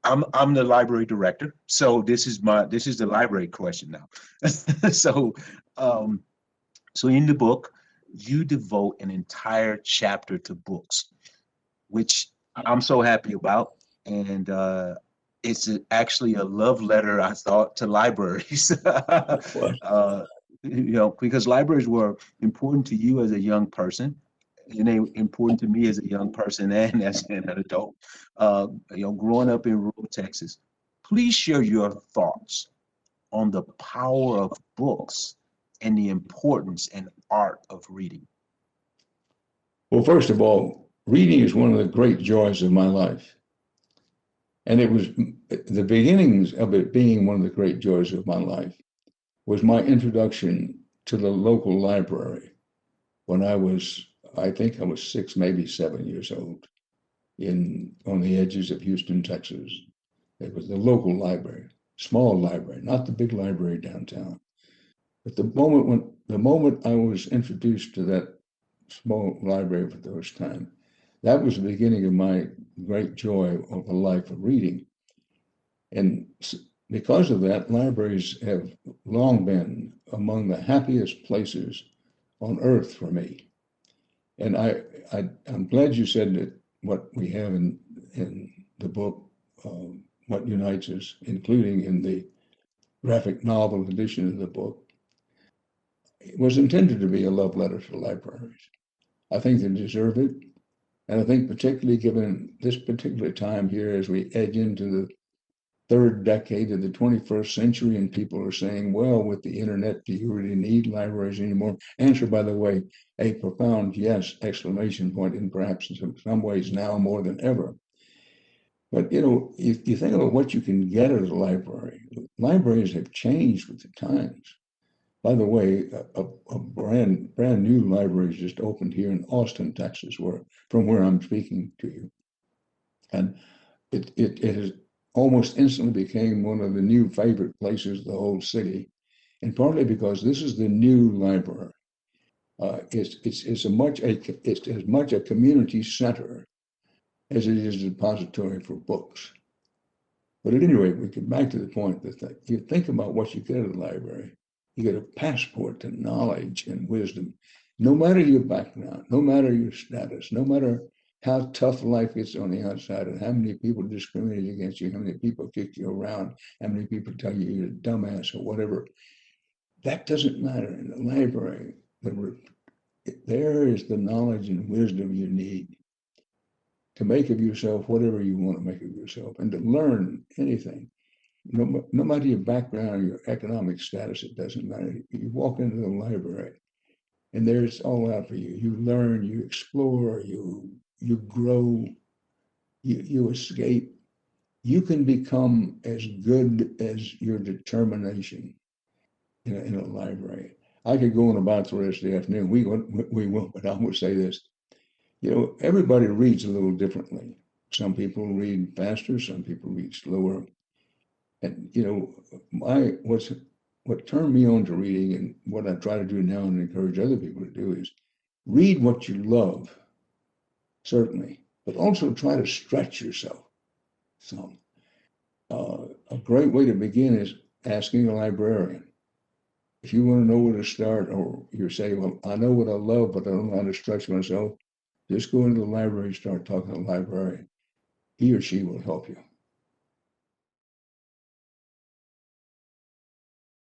I'm the library director, so this is the library question now. So um, so in the book, you devote an entire chapter to books, which I'm so happy about. And actually a love letter, I thought, to libraries. Well, Because libraries were important to you as a young person, and they were important to me as a young person and as an adult. Growing up in rural Texas. Please share your thoughts on the power of books and the importance and art of reading. well, first of all, reading is one of the great joys of my life. And it was the beginnings of it being one of the great joys of my life was my introduction to the local library when I think I was 6, maybe 7 years old, on the edges of Houston, Texas. It was the local library, small library, not the big library downtown. But the moment I was introduced to that small library for the first time, that was the beginning of my great joy of a life of reading. And because of that, libraries have long been among the happiest places on earth for me. And I'm glad you said that what we have in the book, What Unites Us, including in the graphic novel edition of the book, it was intended to be a love letter to libraries. I think they deserve it. And I think particularly given this particular time here as we edge into the third decade of the 21st century and people are saying, well, with the internet, do you really need libraries anymore? Answer, by the way, a profound yes, exclamation point, and perhaps in some ways now more than ever. But, if you think about what you can get at a library, libraries have changed with the times. By the way, a brand new library just opened here in Austin, Texas, from where I'm speaking to you. And it has almost instantly became one of the new favorite places of the whole city, and partly because this is the new library. It's as much a community center as it is a depository for books. But at any rate, we get back to the point that you think about what you get at a library. You get a passport to knowledge and wisdom, no matter your background, no matter your status, no matter how tough life is on the outside and how many people discriminate against you, how many people kick you around, how many people tell you you're a dumbass or whatever. That doesn't matter. In the library, there is the knowledge and wisdom you need to make of yourself whatever you want to make of yourself and to learn anything. No matter your background or your economic status, it doesn't matter. You walk into the library and there's all out for you. You learn, you explore, you grow, you escape. You can become as good as your determination in a library. I could go on about the rest of the afternoon. We won't, but I will say this. Everybody reads a little differently. Some people read faster, some people read slower. And what turned me on to reading and what I try to do now and encourage other people to do is read what you love, certainly, but also try to stretch yourself some. A great way to begin is asking a librarian. If you want to know where to start, or you're saying, well, I know what I love, but I don't know how to stretch myself, just go into the library and start talking to the librarian. He or she will help you.